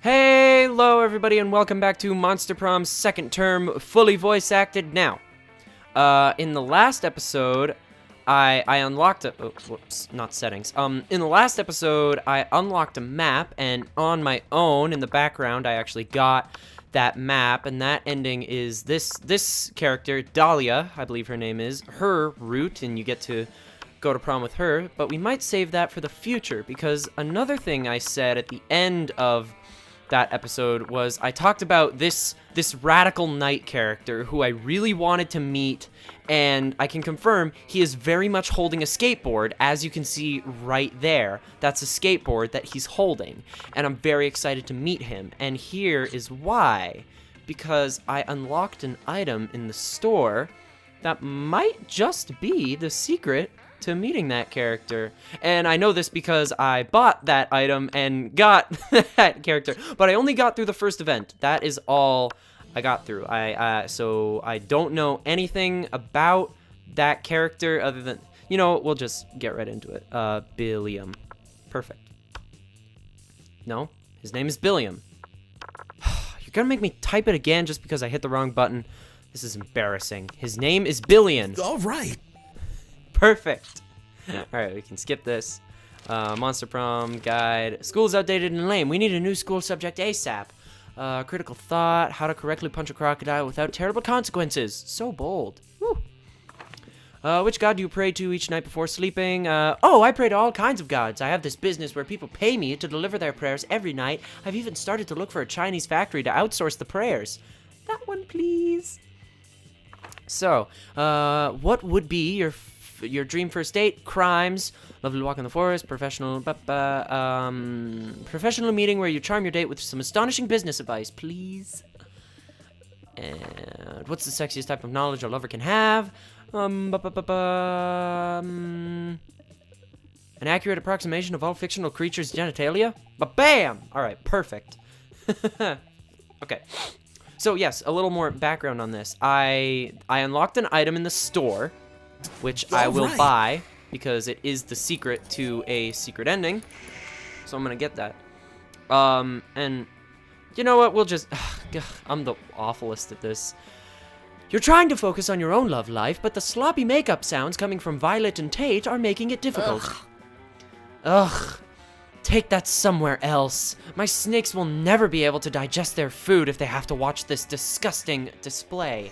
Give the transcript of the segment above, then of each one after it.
Hello, everybody, and welcome back to Monster Prom's second term, fully voice acted now. In the last episode, I unlocked a... Oh, whoops, not settings. In the last episode, I unlocked a map, and on my own, in the background, I actually got that map, and that ending is this character, Dahlia, I believe her name is, her route, and you get to go to prom with her, but we might save that for the future, because another thing I said at the end of that episode was I talked about this radical knight character who I really wanted to meet, and I can confirm he is very much holding a skateboard, as you can see right there. That's a skateboard that he's holding, and I'm very excited to meet him, and here is why. Because I unlocked an item in the store that might just be the secret to meeting that character. And I know this because I bought that item and got that character, but I only got through the first event. That is all I got through. So I don't know anything about that character other than, we'll just get right into it. Billiam. Perfect. No, his name is Billiam. You're gonna make me type it again just because I hit the wrong button. This is embarrassing. His name is Billion. All right. Perfect. Alright, we can skip this. Monster Prom guide. School's outdated and lame. We need a new school subject ASAP. Critical thought. How to correctly punch a crocodile without terrible consequences. So bold. Woo. Which god do you pray to each night before sleeping? I pray to all kinds of gods. I have this business where people pay me to deliver their prayers every night. I've even started to look for a Chinese factory to outsource the prayers. That one, please. So, what would be your dream first date? Crimes, lovely walk in the forest, professional meeting where you charm your date with some astonishing business advice, please. And what's the sexiest type of knowledge a lover can have? An accurate approximation of all fictional creatures' genitalia? Ba-bam! All right, perfect. Okay. So yes, a little more background on this. I unlocked an item in the store, which I will buy because it is the secret to a secret ending. So I'm gonna get that. And you know what? We'll just... I'm the awfulest at this. You're trying to focus on your own love life, but the sloppy makeup sounds coming from Violet and Tate are making it difficult. Ugh. Take that somewhere else. My snakes will never be able to digest their food if they have to watch this disgusting display.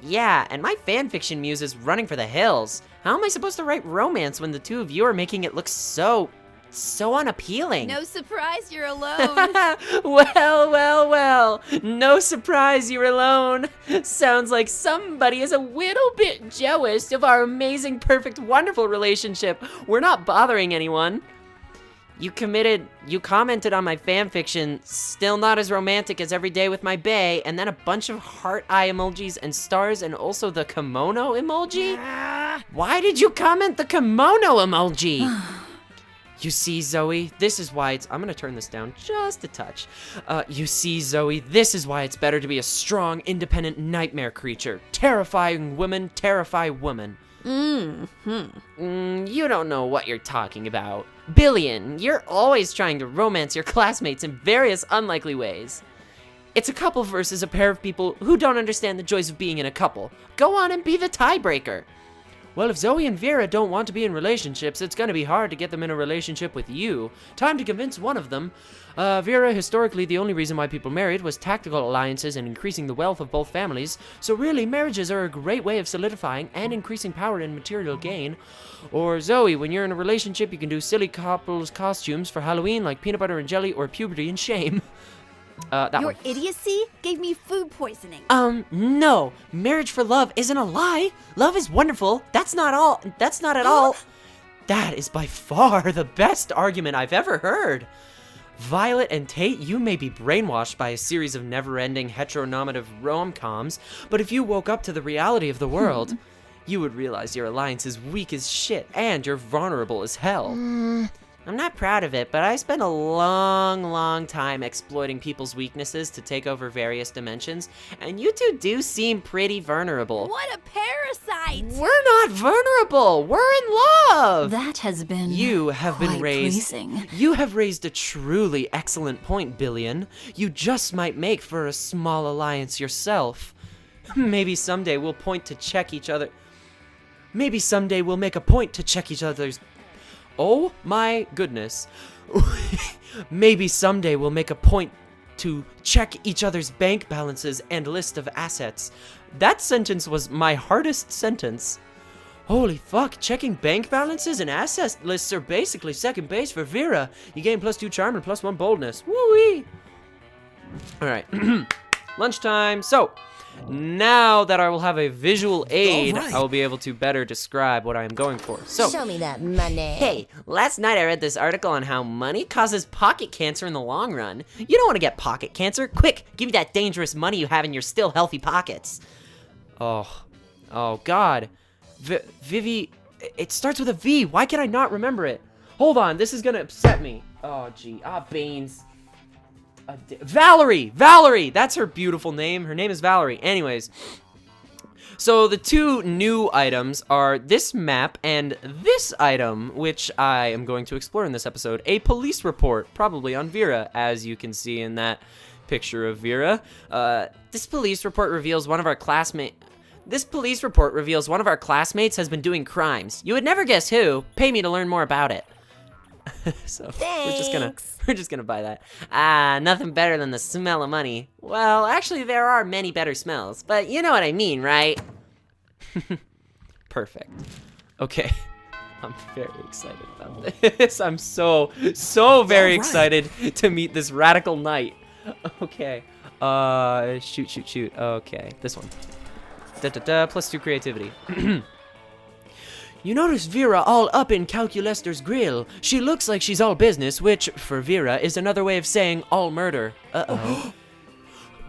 Yeah, and my fanfiction muse is running for the hills. How am I supposed to write romance when the two of you are making it look so unappealing? No surprise you're alone. Well. No surprise you're alone. Sounds like somebody is a little bit jealous of our amazing, perfect, wonderful relationship. We're not bothering anyone. You commented on my fanfiction, still not as romantic as Every Day with My bae, and then a bunch of heart eye emojis and stars and also the kimono emoji? Why did you comment the kimono emoji? You see, Zoe, this is why it's... I'm gonna turn this down just a touch. You see, Zoe, this is why it's better to be a strong, independent nightmare creature. Terrifying woman, terrify woman. You don't know what you're talking about. Billion, you're always trying to romance your classmates in various unlikely ways. It's a couple versus a pair of people who don't understand the joys of being in a couple. Go on and be the tiebreaker. Well, if Zoe and Vera don't want to be in relationships, it's gonna be hard to get them in a relationship with you. Time to convince one of them. Vera, historically, the only reason why people married was tactical alliances and increasing the wealth of both families. So really, marriages are a great way of solidifying and increasing power and material gain. Or Zoe, when you're in a relationship, you can do silly couples costumes for Halloween like peanut butter and jelly or puberty and shame. Your idiocy gave me food poisoning. No. Marriage for love isn't a lie. Love is wonderful. That's not at all. That is by far the best argument I've ever heard. Violet and Tate, you may be brainwashed by a series of never-ending heteronormative rom-coms, but if you woke up to the reality of the world, you would realize your alliance is weak as shit and you're vulnerable as hell. I'm not proud of it, but I spent a long time exploiting people's weaknesses to take over various dimensions, and you two do seem pretty vulnerable. What a parasite! We're not vulnerable. We're in love. That has been You have been quite raised. pleasing. You have raised a truly excellent point, Billion. You just might make for a small alliance yourself. Maybe someday we'll Maybe someday we'll make a point to check each other's. Oh my goodness. Maybe someday we'll make a point to check each other's bank balances and list of assets. That sentence was my hardest sentence. Holy fuck, checking bank balances and asset lists are basically second base for Vera. You gain +2 charm and +1 boldness. Woo-wee! Alright, lunchtime. So, now that I will have a visual aid, Alright. I will be able to better describe what I am going for. So, Show me that money. hey, last night I read this article on how money causes pocket cancer in the long run. You don't want to get pocket cancer. Quick, give me that dangerous money you have in your still healthy pockets. Oh God. Vivi, it starts with a V. Why can I not remember it? Hold on, this is gonna upset me. Oh, gee. Beans. Valerie! Valerie! That's her beautiful name. Her name is Valerie. Anyways. So the two new items are this map and this item, which I am going to explore in this episode. A police report, probably on Vera, as you can see in that picture of Vera. This police report reveals one of our classmates has been doing crimes. You would never guess who. Pay me to learn more about it. So we're just gonna buy that. Nothing better than the smell of money. Well, actually there are many better smells, but you know what I mean, right? Perfect. Okay. I'm very excited about this. I'm so very excited to meet this radical knight. Okay. Shoot. Okay, this one. +2 creativity. You notice Vera all up in Calculester's grill. She looks like she's all business, which, for Vera, is another way of saying all murder. Uh-oh.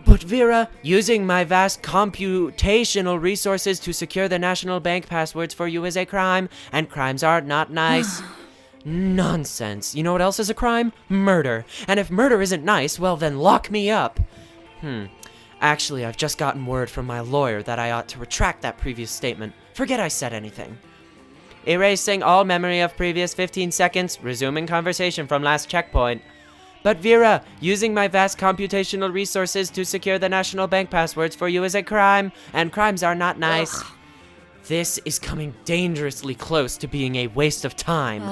But Vera, using my vast computational resources to secure the national bank passwords for you is a crime, and crimes are not nice. Nonsense. You know what else is a crime? Murder. And if murder isn't nice, well then lock me up. Actually, I've just gotten word from my lawyer that I ought to retract that previous statement. Forget I said anything. Erasing all memory of previous 15 seconds, resuming conversation from last checkpoint. But Vera, using my vast computational resources to secure the national bank passwords for you is a crime, and crimes are not nice. Ugh. This is coming dangerously close to being a waste of time.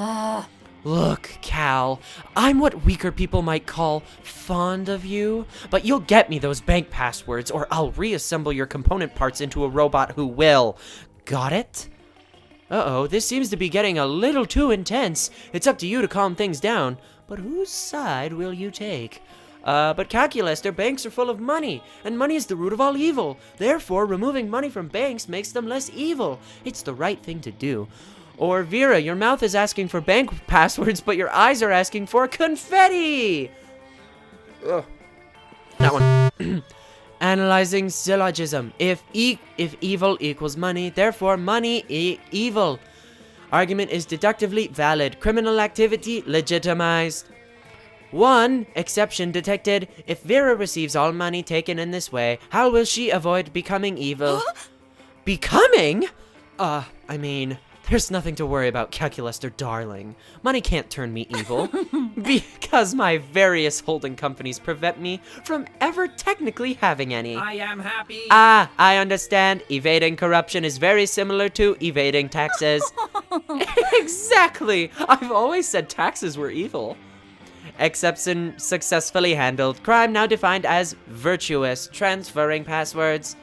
Look, Cal, I'm what weaker people might call fond of you, but you'll get me those bank passwords or I'll reassemble your component parts into a robot who will. Got it? Uh-oh, this seems to be getting a little too intense. It's up to you to calm things down. But whose side will you take? But Calculester, banks are full of money, and money is the root of all evil. Therefore, removing money from banks makes them less evil. It's the right thing to do. Or Vera, your mouth is asking for bank passwords, but your eyes are asking for confetti! Ugh. That one. Analyzing syllogism. If evil equals money, therefore money evil. Argument is deductively valid. Criminal activity legitimized. One exception detected. If Vera receives all money taken in this way, how will she avoid becoming evil? Becoming? I mean, there's nothing to worry about, Calculester darling. Money can't turn me evil. Because my various holding companies prevent me from ever technically having any. I am happy. I understand. Evading corruption is very similar to evading taxes. Exactly. I've always said taxes were evil. Exception successfully handled. Crime now defined as virtuous. Transferring passwords.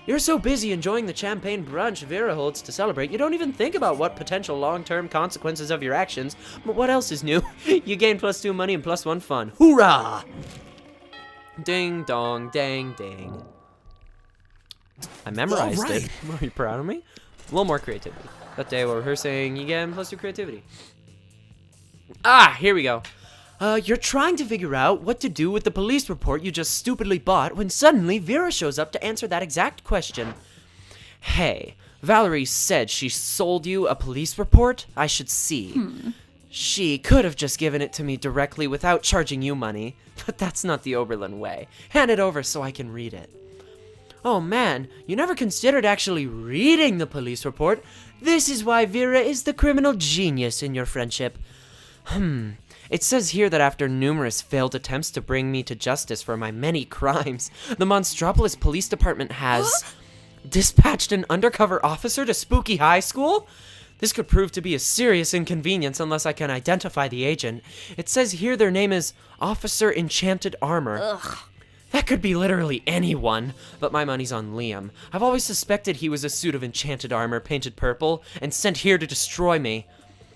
You're so busy enjoying the champagne brunch Vera holds to celebrate, you don't even think about what potential long-term consequences of your actions. But what else is new? You gain +2 money and +1 fun. Hoorah! Ding dong, dang ding. I memorized it. Are you proud of me? A little more creativity. That day we're rehearsing, you get +2 creativity. Here we go. You're trying to figure out what to do with the police report you just stupidly bought when suddenly Vera shows up to answer that exact question. Hey, Valerie said she sold you a police report? I should see. She could have just given it to me directly without charging you money, but that's not the Oberlin way. Hand it over so I can read it. Oh man, you never considered actually reading the police report. This is why Vera is the criminal genius in your friendship. It says here that after numerous failed attempts to bring me to justice for my many crimes, the Monstropolis Police Department has dispatched an undercover officer to Spooky High School? This could prove to be a serious inconvenience unless I can identify the agent. It says here their name is Officer Enchanted Armor. Ugh. That could be literally anyone, but my money's on Liam. I've always suspected he was a suit of enchanted armor painted purple and sent here to destroy me.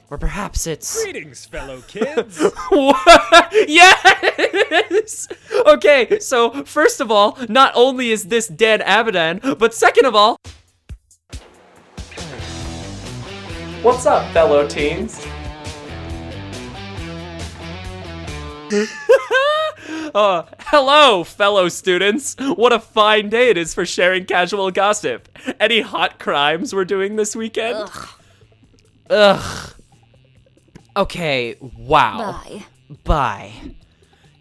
Or perhaps it's... Greetings, fellow kids! What? Yes! Okay, so first of all, not only is this Dan Abadan, but second of all... What's up, fellow teens? Hello, fellow students. What a fine day it is for sharing casual gossip. Any hot crimes we're doing this weekend? Ugh. Okay, wow. Bye.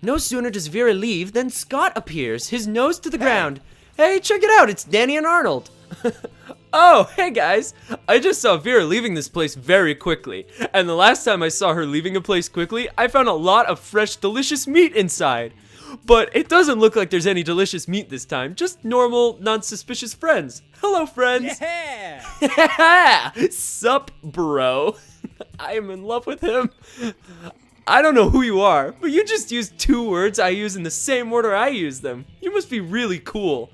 No sooner does Vera leave than Scott appears, his nose to the ground. Hey, check it out, it's Danny and Arnold. Oh, hey guys. I just saw Vera leaving this place very quickly, and the last time I saw her leaving a place quickly, I found a lot of fresh, delicious meat inside. But it doesn't look like there's any delicious meat this time, just normal, non-suspicious friends. Hello, friends. Yeah! Sup, bro. I am in love with him. I don't know who you are, but you just used 2 words I use in the same order I use them. You must be really cool.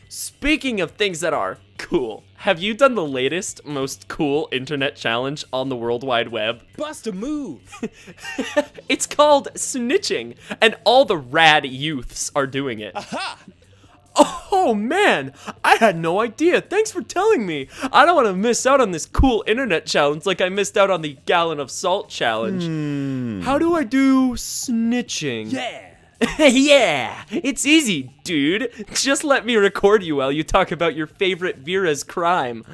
Speaking of things that are cool, have you done the latest, most cool internet challenge on the World Wide Web? Bust a move! It's called snitching, and all the rad youths are doing it. Aha! Oh man, I had no idea. Thanks for telling me. I don't want to miss out on this cool internet challenge like I missed out on the gallon of salt challenge. How do I do snitching? Yeah! Yeah, it's easy, dude. Just let me record you while you talk about your favorite Vera's crime.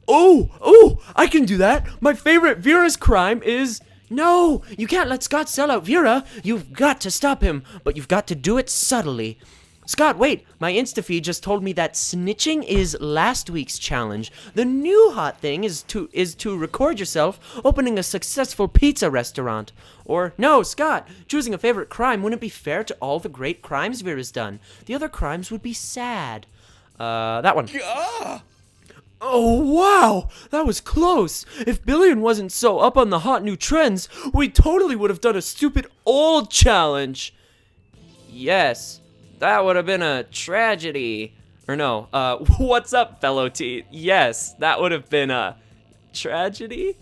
Oh, I can do that. My favorite Vera's crime is... No, you can't let Scott sell out Vera. You've got to stop him, but you've got to do it subtly. Scott, wait, my Instafeed just told me that snitching is last week's challenge. The new hot thing is to record yourself opening a successful pizza restaurant. Or, no, Scott, choosing a favorite crime wouldn't be fair to all the great crimes Vera's done. The other crimes would be sad. That one. Oh, wow, that was close. If Billion wasn't so up on the hot new trends, we totally would have done a stupid old challenge. Yes. That would have been a tragedy. Or no, what's up, fellow teen? Yes, that would have been a tragedy?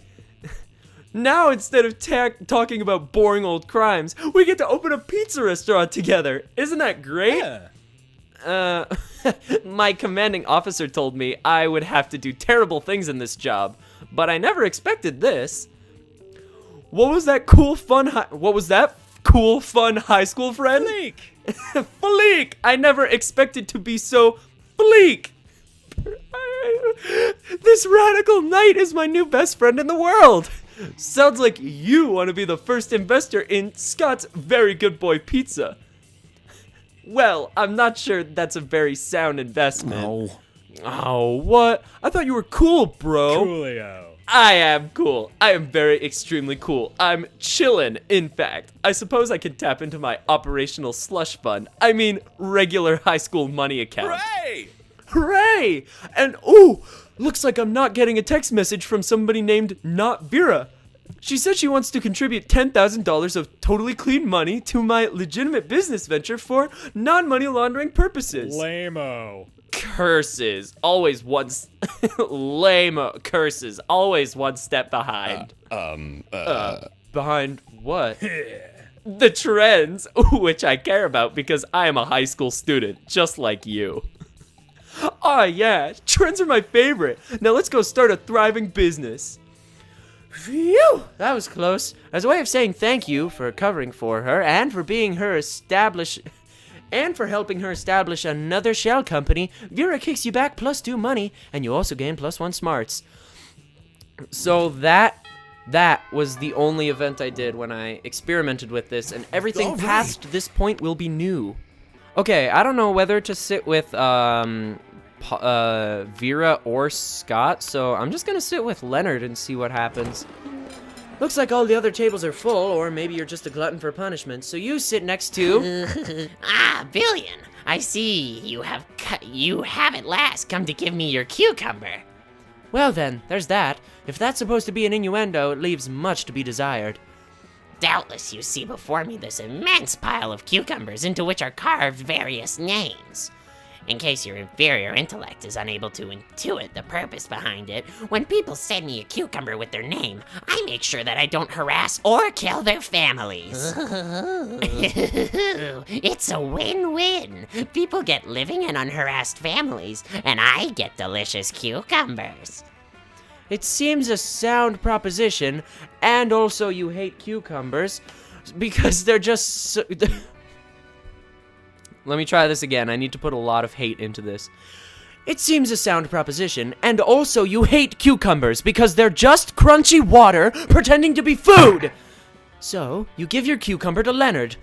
Now, instead of talking about boring old crimes, we get to open a pizza restaurant together. Isn't that great? Yeah. My commanding officer told me I would have to do terrible things in this job, but I never expected this. What was that cool, fun high school friend? Fleek! Fleek! I never expected to be so Fleek! This radical knight is my new best friend in the world! Sounds like you want to be the first investor in Scott's Very Good Boy Pizza. Well, I'm not sure that's a very sound investment. No. Oh, what? I thought you were cool, bro. Coolio. I am cool. I am very extremely cool. I'm chillin', in fact. I suppose I can tap into my operational slush fund. I mean, regular high school money account. Hooray! Hooray! And ooh, looks like I'm not getting a text message from somebody named Not Vera. She said she wants to contribute $10,000 of totally clean money to my legitimate business venture for non-money laundering purposes. Lame-o. Curses. Always one... Lame curses. Always one step behind. Behind what? The trends, which I care about because I am a high school student, just like you. Oh yeah, trends are my favorite. Now let's go start a thriving business. Phew, that was close. As a way of saying thank you for covering for her and for being her and for helping her establish another shell company, Vera kicks you back +2 money, and you also gain +1 smarts. So that That was the only event I did when I experimented with this, and everything All right. past this point will be new. Okay, I don't know whether to sit with Vera or Scott, so I'm just gonna sit with Leonard and see what happens. Looks like all the other tables are full, or maybe you're just a glutton for punishment, so you sit next to... Billion. I see you have at last come to give me your cucumber. Well then, there's that. If that's supposed to be an innuendo, it leaves much to be desired. Doubtless you see before me this immense pile of cucumbers into which are carved various names. In case your inferior intellect is unable to intuit the purpose behind it, when people send me a cucumber with their name, I make sure that I don't harass or kill their families. It's a win-win. People get living and unharassed families, and I get delicious cucumbers. It seems a sound proposition, and also you hate cucumbers, because they're just so... Let me try this again. I need to put a lot of hate into this. It seems a sound proposition, and also you hate cucumbers because they're just crunchy water pretending to be food! So, you give your cucumber to Leonard.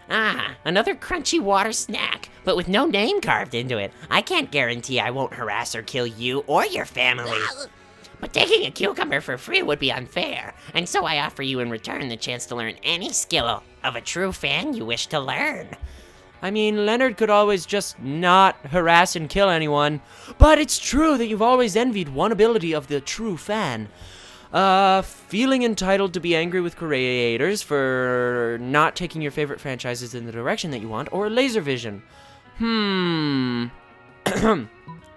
Another crunchy water snack, but with no name carved into it. I can't guarantee I won't harass or kill you or your family. But taking a cucumber for free would be unfair, and so I offer you in return the chance to learn any skill of a true fan you wish to learn. I mean, Leonard could always just not harass and kill anyone, but it's true that you've always envied one ability of the true fan. Feeling entitled to be angry with creators for not taking your favorite franchises in the direction that you want, or laser vision.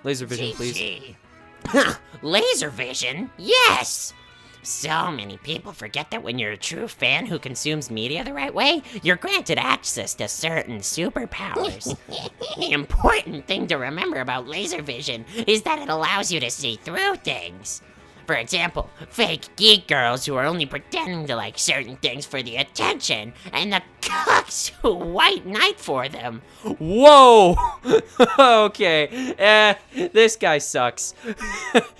Laser vision, please. Laser vision? Yes! So many people forget that when you're a true fan who consumes media the right way, you're granted access to certain superpowers. The important thing to remember about laser vision is that it allows you to see through things. For example, fake geek girls who are only pretending to like certain things for the attention, and the cooks who white knight for them. Whoa! Okay, this guy sucks.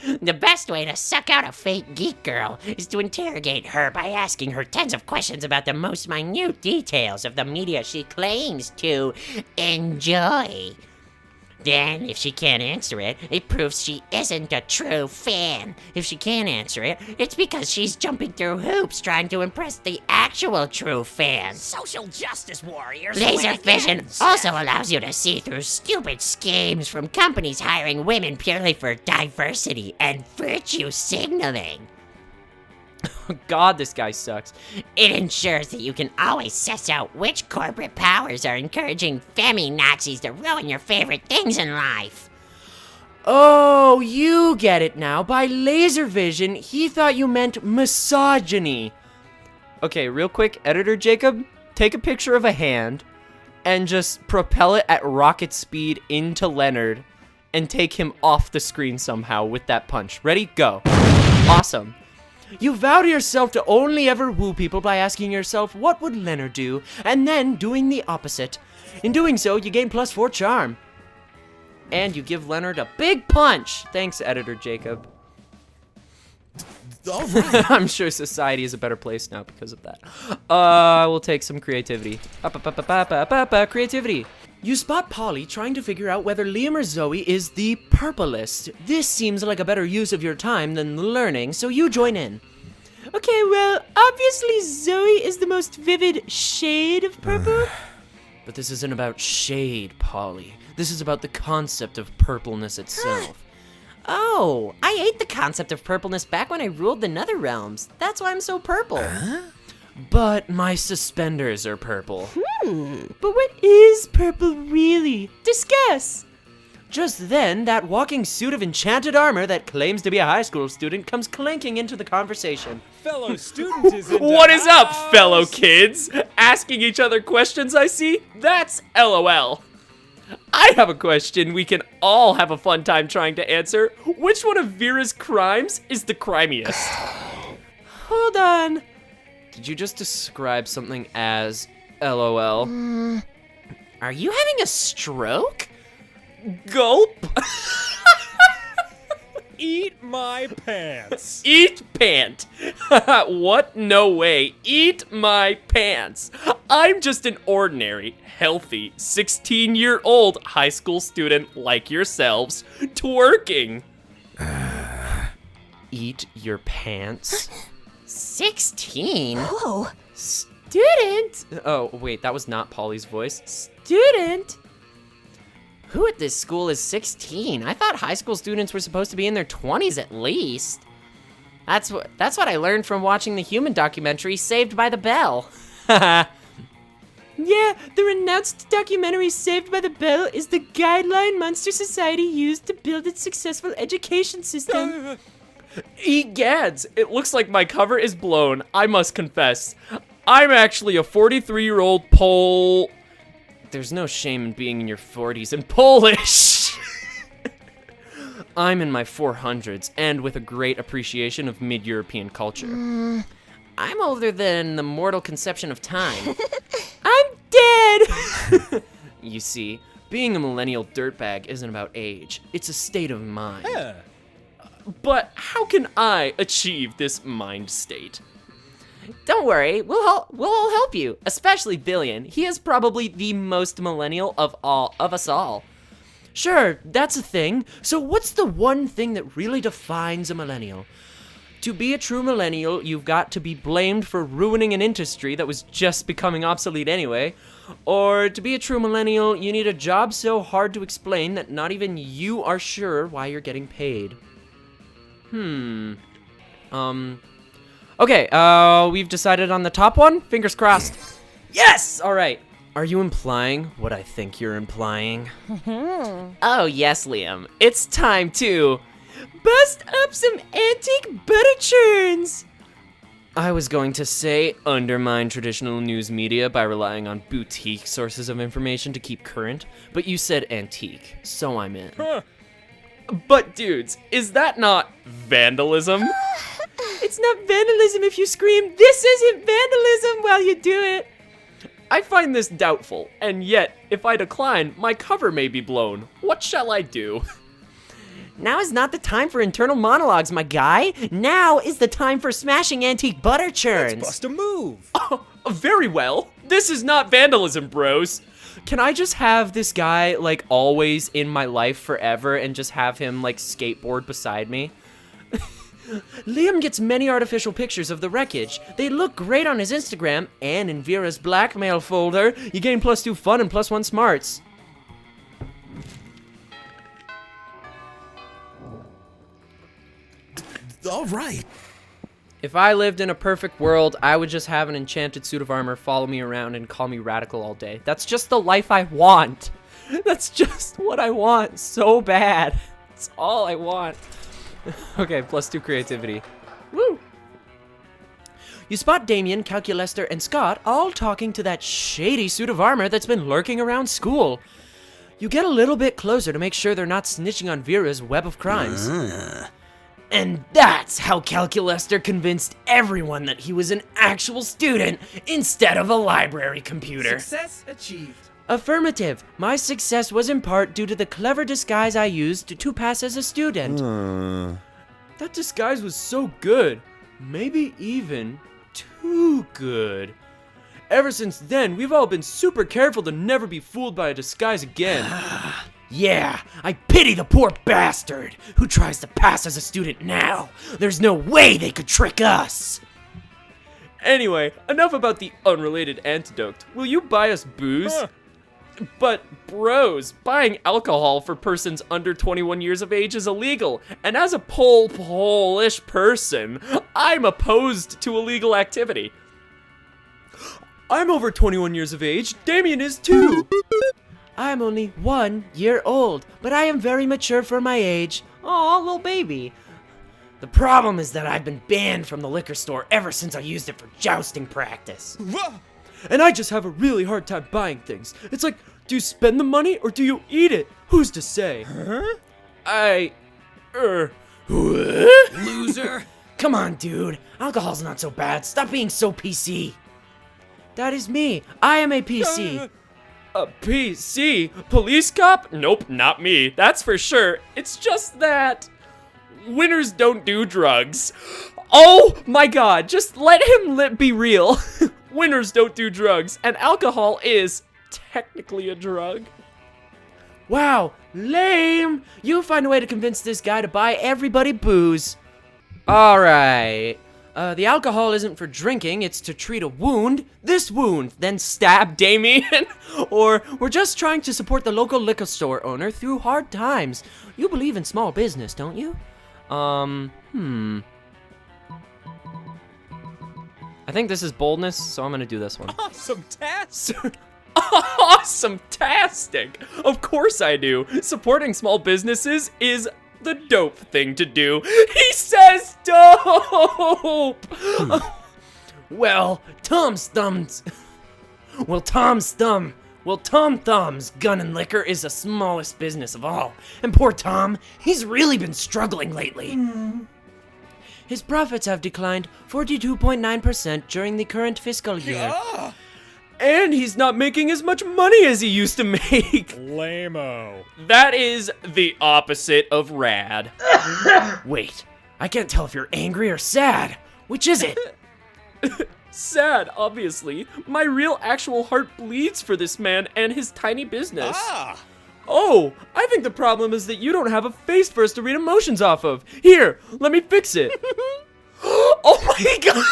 The best way to suck out a fake geek girl is to interrogate her by asking her tons of questions about the most minute details of the media she claims to enjoy. Then, if she can't answer it, it proves she isn't a true fan. If she can't answer it, it's because she's jumping through hoops trying to impress the actual true fans. Social justice warriors. Laser win vision again. also allows you to see through stupid schemes from companies hiring women purely for diversity and virtue signaling. God, this guy sucks. It ensures that you can always suss out which corporate powers are encouraging femi-Nazis to ruin your favorite things in life. Oh, you get it now. By laser vision, he thought you meant misogyny. Okay, real quick, editor Jacob, take a picture of a hand and just propel it at rocket speed into Leonard and take him off the screen somehow with that punch. Ready? Go. Awesome. You vow to yourself to only ever woo people by asking yourself, what would Leonard do? And then doing the opposite. In doing so, you gain +4 charm. And you give Leonard a big punch. Thanks, editor Jacob. All right. I'm sure society is a better place now because of that. We'll take some creativity. Creativity. You spot Polly trying to figure out whether Liam or Zoe is the purplest. This seems like a better use of your time than learning, so you join in. Okay, well, obviously Zoe is the most vivid shade of purple. But this isn't about shade, Polly. This is about the concept of purpleness itself. Oh, I ate the concept of purpleness back when I ruled the Nether Realms. That's why I'm so purple. But my suspenders are purple. But what is purple really? Discuss! Just then, that walking suit of enchanted armor that claims to be a high school student comes clanking into the conversation. Fellow student is in What is up, fellow kids? Asking each other questions, I see? That's LOL. I have a question we can all have a fun time trying to answer. Which one of Vera's crimes is the crimiest? Hold on. Did you just describe something as LOL? Are you having a stroke? Gulp? Eat my pants. Eat pant. What? No way. Eat my pants. I'm just an ordinary, healthy, 16-year-old high school student like yourselves, twerking. Eat your pants? 16? Whoa. Student! Oh, wait, that was not Polly's voice. Student! Who at this school is 16? I thought high school students were supposed to be in their 20s at least. That's what I learned from watching the human documentary Saved by the Bell. Yeah, the renounced documentary Saved by the Bell is the guideline Monster Society used to build its successful education system. Egads, it looks like my cover is blown. I must confess, I'm actually a 43-year-old Pole. There's no shame in being in your 40s and Polish. I'm in my 400s and with a great appreciation of mid-European culture. I'm older than the mortal conception of time. I'm dead! You see, being a millennial dirtbag isn't about age. It's a state of mind. Yeah. But how can I achieve this mind state? Don't worry, we'll all help you, especially Billion. He is probably the most millennial of us all. Sure, that's a thing. So what's the one thing that really defines a millennial? To be a true millennial, you've got to be blamed for ruining an industry that was just becoming obsolete anyway. Or to be a true millennial, you need a job so hard to explain that not even you are sure why you're getting paid. Okay, we've decided on the top one. Fingers crossed. Yes! All right. Are you implying what I think you're implying? Oh yes, Liam. It's time to bust up some antique butter churns. I was going to say undermine traditional news media by relying on boutique sources of information to keep current, but you said antique, so I'm in. Huh. But dudes, is that not vandalism? It's not vandalism if you scream, "This isn't vandalism," while you do it. I find this doubtful, and yet, if I decline, my cover may be blown. What shall I do? Now is not the time for internal monologues, my guy. Now is the time for smashing antique butter churns. Bust a move. Oh, very well. This is not vandalism, bros. Can I just have this guy, like, always in my life forever and just have him, like, skateboard beside me? Liam gets many artificial pictures of the wreckage. They look great on his Instagram, and in Vera's blackmail folder, you gain +2 fun and +1 smarts. All right. If I lived in a perfect world, I would just have an enchanted suit of armor follow me around and call me radical all day. That's just the life I want. That's just what I want so bad. It's all I want. Okay, +2 creativity. Woo! You spot Damien, Calculester, and Scott all talking to that shady suit of armor that's been lurking around school. You get a little bit closer to make sure they're not snitching on Vera's web of crimes. And that's how Calculester convinced everyone that he was an actual student instead of a library computer. Success achieved. Affirmative. My success was in part due to the clever disguise I used to pass as a student. That disguise was so good. Maybe even too good. Ever since then, we've all been super careful to never be fooled by a disguise again. Yeah, I pity the poor bastard who tries to pass as a student now. There's no way they could trick us. Anyway, enough about the unrelated antidote. Will you buy us booze? Huh. But bros, buying alcohol for persons under 21 years of age is illegal. And as a Polish person, I'm opposed to illegal activity. I'm over 21 years of age. Damien is too. I'm only 1 year old, but I am very mature for my age. Aw, little baby. The problem is that I've been banned from the liquor store ever since I used it for jousting practice. And I just have a really hard time buying things. It's like, do you spend the money or do you eat it? Who's to say? Loser. Come on, dude. Alcohol's not so bad. Stop being so PC. That is me. I am a PC. A PC? Police cop? Nope, not me. That's for sure. It's just that... Winners don't do drugs. Oh my god, just let him be real. Winners don't do drugs, and alcohol is technically a drug. Wow, lame. You find a way to convince this guy to buy everybody booze. Alright. The alcohol isn't for drinking, it's to treat a wound. This wound, then stab Damien. Or we're just trying to support the local liquor store owner through hard times. You believe in small business, don't you? I think this is boldness, so I'm gonna do this one. Awesome task. Awesome-tastic! Of course I do. Supporting small businesses is the dope thing to do. He says dope! Well, Tom Thumb's gun and liquor is the smallest business of all. And poor Tom, he's really been struggling lately. His profits have declined 42.9% during the current fiscal year. And he's not making as much money as he used to make. Lame-o. That is the opposite of rad. Wait, I can't tell if you're angry or sad. Which is it? Sad, obviously. My real actual heart bleeds for this man and his tiny business. Oh, I think the problem is that you don't have a face for us to read emotions off of. Here, let me fix it. Oh my god!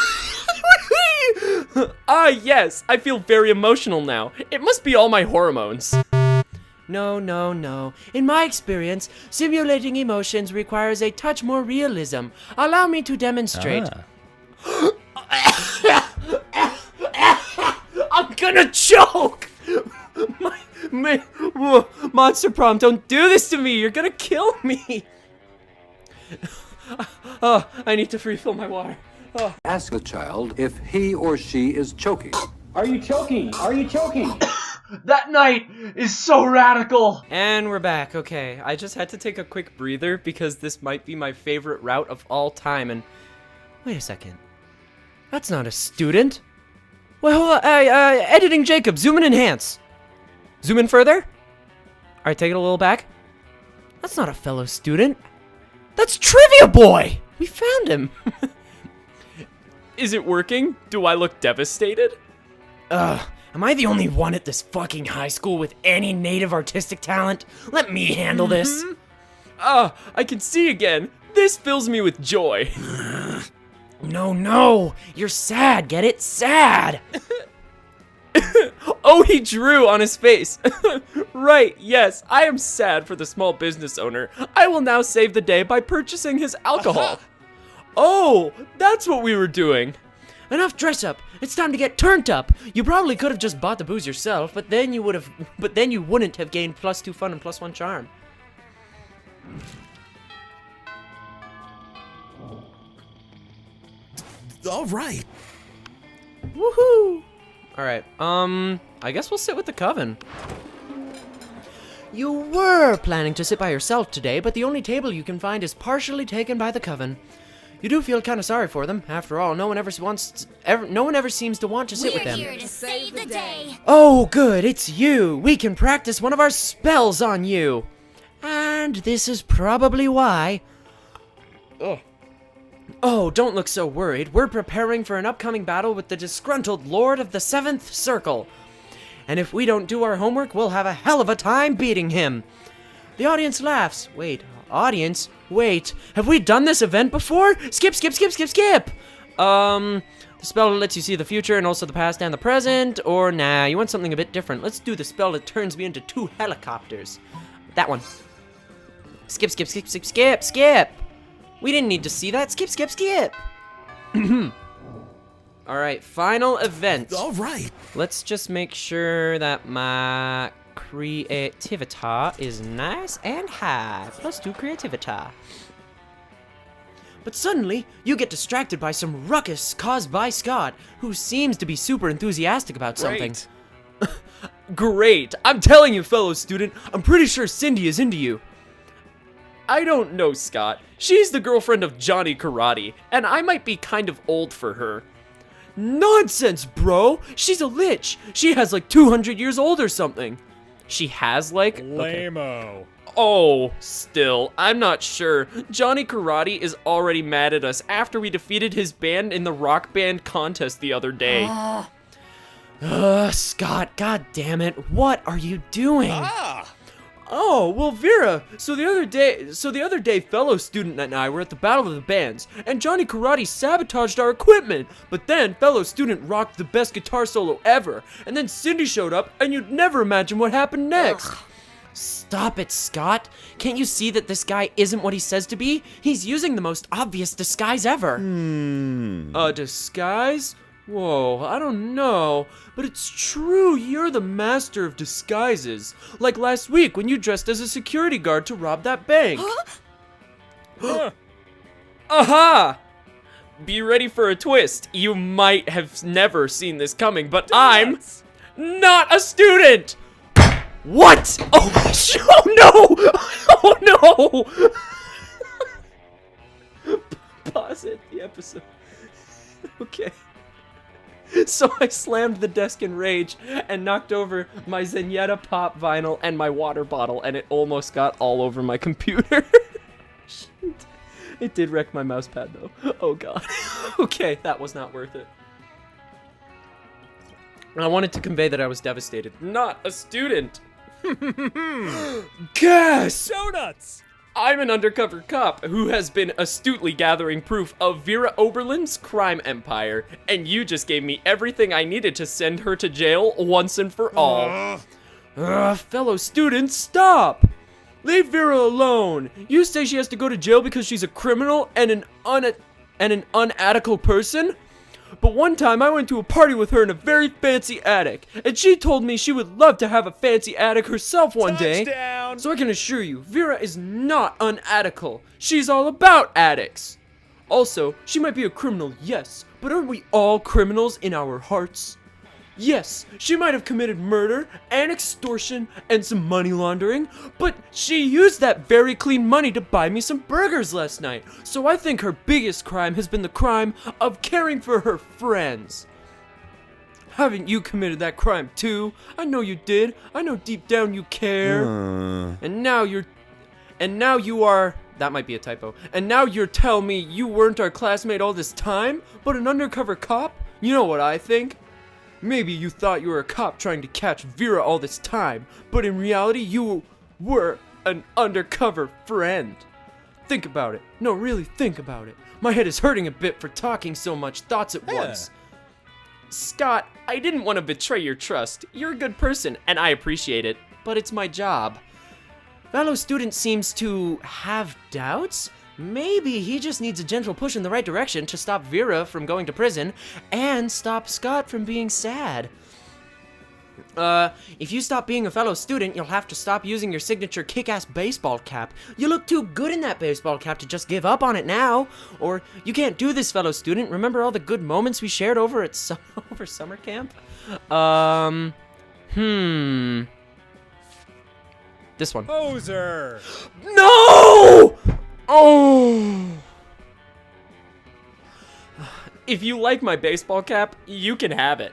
Ah, yes, I feel very emotional now. It must be all my hormones. No. In my experience, simulating emotions requires a touch more realism. Allow me to demonstrate. I'm gonna choke! Monster Prom, don't do this to me! You're gonna kill me! Oh, I need to refill my water. Oh. Ask the child if he or she is choking. Are you choking? Are you choking? That night is so radical! And we're back, okay. I just had to take a quick breather because this might be my favorite route of all time, and... Wait a second. That's not a student. Well, editing Jacob, zoom and enhance. Zoom in further. Alright, take it a little back. That's not a fellow student. That's Trivia Boy! We found him. Is it working? Do I look devastated? Am I the only one at this fucking high school with any native artistic talent? Let me handle this. I can see again. This fills me with joy. No, you're sad, get it? Sad! Oh, he drew on his face. Right, yes, I am sad for the small business owner. I will now save the day by purchasing his alcohol. Oh, that's what we were doing. Enough dress up. It's time to get turned up. You probably could have just bought the booze yourself, but then you wouldn't have gained +2 fun and +1 charm. All right. Woohoo! Alright, I guess we'll sit with the coven. You were planning to sit by yourself today, but the only table you can find is partially taken by the coven. You do feel kind of sorry for them. After all, no one ever seems to want to sit with them. We're here to save the day. Oh, good, it's you. We can practice one of our spells on you. And this is probably why. Oh, don't look so worried. We're preparing for an upcoming battle with the disgruntled Lord of the Seventh Circle. And if we don't do our homework, we'll have a hell of a time beating him. The audience laughs. Wait, audience? Wait, have we done this event before? Skip. The spell lets you see the future and also the past and the present. Or nah, you want something a bit different. Let's do the spell that turns me into 2 helicopters. That one. Skip. We didn't need to see that. Skip. Alright, final event. All right. Let's just make sure that my creativita is nice and high. +2 creativita. But suddenly, you get distracted by some ruckus caused by Scott, who seems to be super enthusiastic about something. Great. I'm telling you, fellow student, I'm pretty sure Cindy is into you. I don't know, Scott. She's the girlfriend of Johnny Karate, and I might be kind of old for her. Nonsense, bro! She's a lich! She has like 200 years old or something. She has like... Lame-o. Oh, still, I'm not sure. Johnny Karate is already mad at us after we defeated his band in the rock band contest the other day. Scott, god damn it, what are you doing? Oh, well, Vera, so the other day, fellow student and I were at the Battle of the Bands, and Johnny Karate sabotaged our equipment, but then fellow student rocked the best guitar solo ever, and then Cindy showed up, and you'd never imagine what happened next. Ugh. Stop it, Scott. Can't you see that this guy isn't what he says to be? He's using the most obvious disguise ever. A disguise? Whoa, I don't know, but it's true, you're the master of disguises. Like last week when you dressed as a security guard to rob that bank. Aha! Be ready for a twist. You might have never seen this coming, but I'm not a student! What? Oh no! Oh no! Pause it, the episode. Okay. So I slammed the desk in rage and knocked over my Zenyatta Pop vinyl and my water bottle, and it almost got all over my computer. Shoot. It did wreck my mouse pad though. Oh god. Okay, that was not worth it. I wanted to convey that I was devastated. Not a student! Guess! Donuts! I'm an undercover cop who has been astutely gathering proof of Vera Oberlin's crime empire, and you just gave me everything I needed to send her to jail once and for all. Fellow students, stop! Leave Vera alone! You say she has to go to jail because she's a criminal and an unethical person? But one time I went to a party with her in a very fancy attic, and she told me she would love to have a fancy attic herself one day. So I can assure you, Vera is not unethical. She's all about attics. Also, she might be a criminal, yes, but aren't we all criminals in our hearts? Yes, she might have committed murder and extortion and some money laundering, but she used that very clean money to buy me some burgers last night. So I think her biggest crime has been the crime of caring for her friends. Haven't you committed that crime too? I know you did. I know deep down you care. And now you are, that might be a typo. And now you're telling me you weren't our classmate all this time, but an undercover cop? You know what I think? Maybe you thought you were a cop trying to catch Vera all this time, but in reality you were an undercover friend. Think about it. No, really think about it. My head is hurting a bit for talking so much thoughts at once. Scott, I didn't want to betray your trust. You're a good person, and I appreciate it, but it's my job. Fellow student seems to have doubts? Maybe he just needs a gentle push in the right direction to stop Vera from going to prison and stop Scott from being sad. If you stop being a fellow student, you'll have to stop using your signature kick-ass baseball cap. You look too good in that baseball cap to just give up on it now. Or, you can't do this, fellow student. Remember all the good moments we shared over at over summer camp? This one. Poser! No! Oh! If you like my baseball cap, you can have it.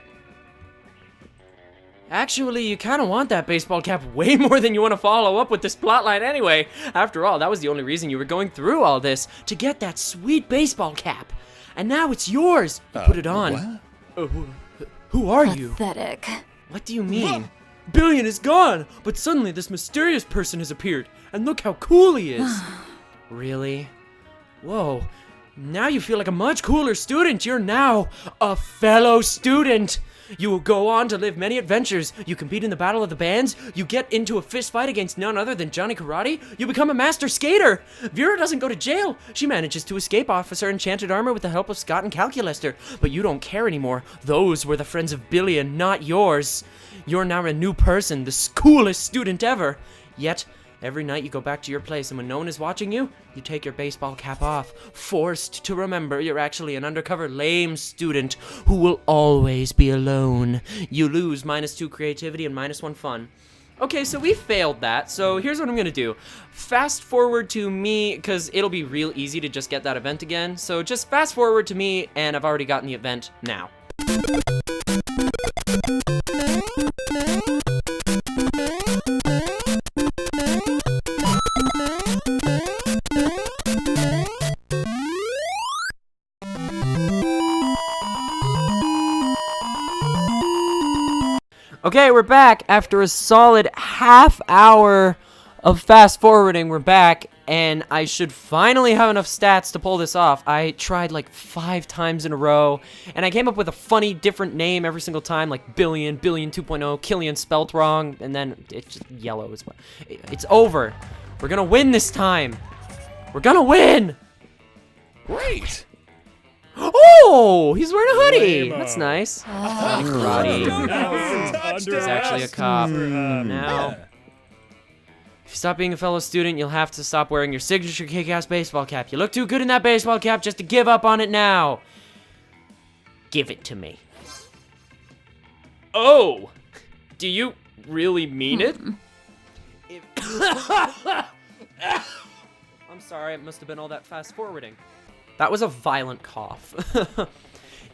Actually, you kind of want that baseball cap way more than you want to follow up with this plotline anyway. After all, that was the only reason you were going through all this, to get that sweet baseball cap. And now it's yours. You put it on. What? Who are you? Pathetic. What do you mean? Billion is gone, but suddenly this mysterious person has appeared, and look how cool he is. Really? Whoa. Now you feel like a much cooler student. You're now a fellow student. You will go on to live many adventures. You compete in the Battle of the Bands. You get into a fist fight against none other than Johnny Karate. You become a master skater. Vera doesn't go to jail. She manages to escape Officer Enchanted Armor with the help of Scott and Calculaster. But you don't care anymore. Those were the friends of Billion, not yours. You're now a new person, the coolest student ever. Yet, every night you go back to your place, and when no one is watching you, you take your baseball cap off, forced to remember you're actually an undercover lame student who will always be alone. You lose -2 creativity and -1 fun. Okay, so we failed that, so here's what I'm gonna do. Fast forward to me, because it'll be real easy to just get that event again, so just fast forward to me, and I've already gotten the event now. Okay, we're back. After a solid half hour of fast forwarding, we're back, and I should finally have enough stats to pull this off. I tried like 5 times in a row, and I came up with a funny, different name every single time, like Billion 2.0, Killian spelt wrong, and then it's just yellow as well. It's over. We're gonna win this time. We're gonna win! Great. Oh, he's wearing a hoodie. Lame-o. That's nice. Karate. He's He's actually a cop. Now, if you stop being a fellow student, you'll have to stop wearing your signature kick-ass baseball cap. You look too good in that baseball cap just to give up on it now. Give it to me. Oh, do you really mean it? I'm sorry, it must have been all that fast forwarding. That was a violent cough.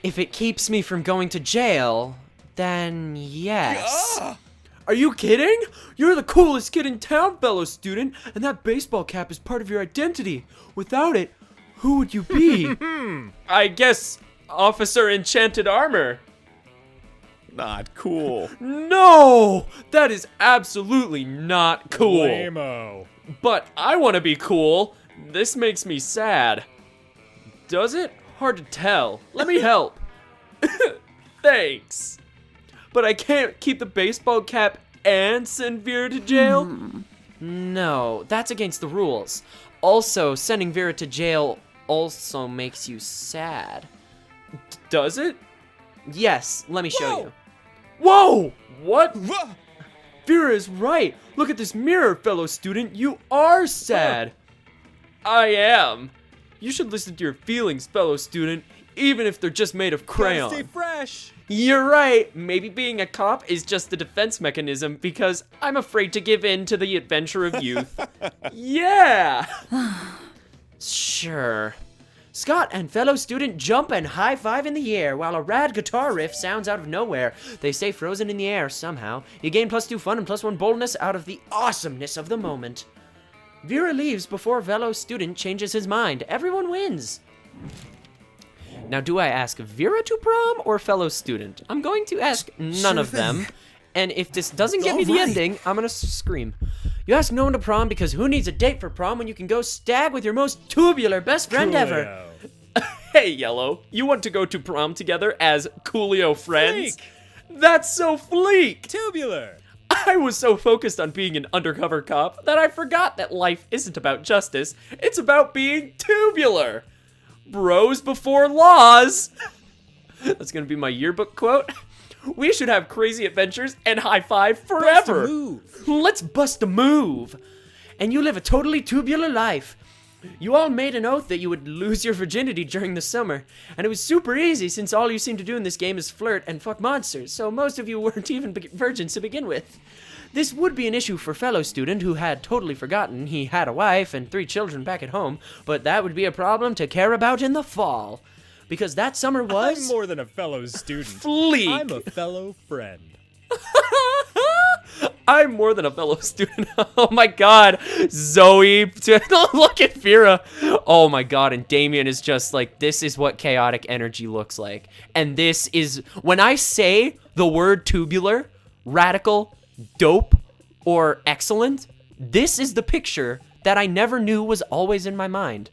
If it keeps me from going to jail, then yes. Are you kidding? You're the coolest kid in town, fellow student, and that baseball cap is part of your identity. Without it, who would you be? I guess Officer Enchanted Armor. Not cool. No! That is absolutely not cool. Lame-o. But I want to be cool. This makes me sad. Does it? Hard to tell. Let me help. Thanks. But I can't keep the baseball cap and send Vera to jail? No, that's against the rules. Also, sending Vera to jail also makes you sad. Does it? Yes, let me show you. Whoa! What? Vera is right. Look at this mirror, fellow student. You are sad. I am. You should listen to your feelings, fellow student, even if they're just made of crayon. Stay fresh. You're right. Maybe being a cop is just a defense mechanism because I'm afraid to give in to the adventure of youth. Yeah. Sure. Scott and fellow student jump and high-five in the air while a rad guitar riff sounds out of nowhere. They stay frozen in the air somehow. You gain +2 fun and +1 boldness out of the awesomeness of the moment. Vera leaves before fellow student changes his mind. Everyone wins. Now, do I ask Vera to prom or fellow student? I'm going to ask none of them. And if this doesn't get me the ending, I'm gonna scream. You ask no one to prom because who needs a date for prom when you can go stag with your most tubular best friend ever? Hey, Yellow, you want to go to prom together as Coolio friends? Fleek. That's so Fleek! Tubular. I was so focused on being an undercover cop that I forgot that life isn't about justice, it's about being tubular. Bros before laws. That's gonna be my yearbook quote. We should have crazy adventures and high five forever. Bust a move. Let's bust a move. And you live a totally tubular life. You all made an oath that you would lose your virginity during the summer, and it was super easy since all you seem to do in this game is flirt and fuck monsters, so most of you weren't even virgins to begin with. This would be an issue for fellow student who had totally forgotten he had a wife and 3 children back at home, but that would be a problem to care about in the fall. Because that summer was... I'm more than a fellow student. Fleek. I'm a fellow friend. I'm more than a fellow student. Oh my god. Zoe. Look at Vera. Oh my god. And Damien is just like, this is what chaotic energy looks like. And this is, when I say the word tubular, radical, dope, or excellent, this is the picture that I never knew was always in my mind.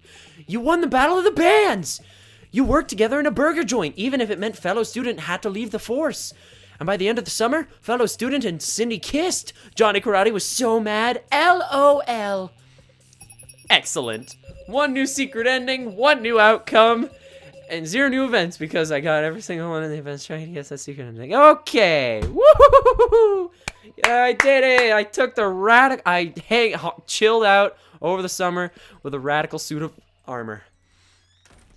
You won the Battle of the Bands. You worked together in a burger joint, even if it meant fellow student had to leave the force. And by the end of the summer, fellow student and Cindy kissed. Johnny Karate was so mad. LOL. Excellent. 1 new secret ending, 1 new outcome, and 0 new events because I got every single one of the events trying to guess that secret ending. Okay. Woo! Yeah, I did it. I took the radical. I chilled out over the summer with a radical suit of armor.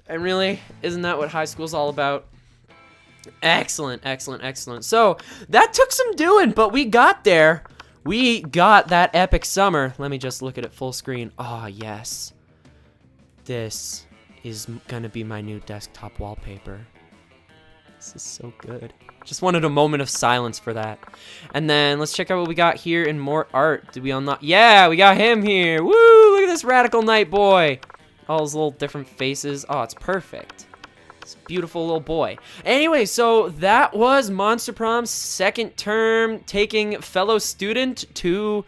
And really, isn't that what high school's all about? Excellent, excellent, excellent. So, that took some doing, but we got there. We got that epic summer. Let me just look at it full screen. Oh, yes. This is gonna be my new desktop wallpaper. This is so good. Just wanted a moment of silence for that. And then, let's check out what we got here in more art. Did we unlock? Yeah, we got him here. Woo, look at this radical knight boy. All his little different faces. Oh, it's perfect. He's a beautiful little boy. Anyway, so that was Monster Prom's second term, taking fellow student to...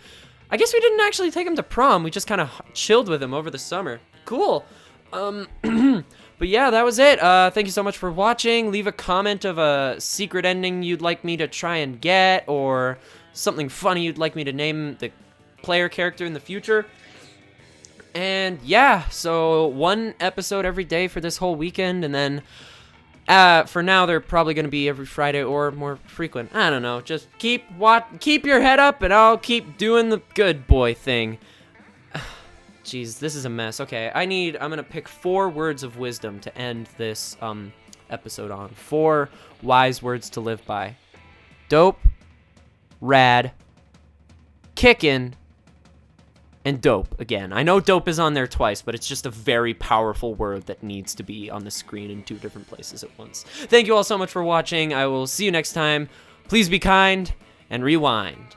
I guess we didn't actually take him to prom. We just kind of chilled with him over the summer. Cool. But yeah, that was it. Thank you so much for watching. Leave a comment of a secret ending you'd like me to try and get, or something funny you'd like me to name the player character in the future. And yeah, so 1 episode every day for this whole weekend, and then for now they're probably going to be every Friday or more frequent. I don't know. Just keep your head up, and I'll keep doing the good boy thing. Jeez, this is a mess. Okay, I'm gonna pick 4 words of wisdom to end this episode on. 4 wise words to live by. Dope, rad, kickin', and dope again. I know dope is on there twice, but it's just a very powerful word that needs to be on the screen in 2 different places at once. Thank you all so much for watching. I will see you next time. Please be kind and rewind.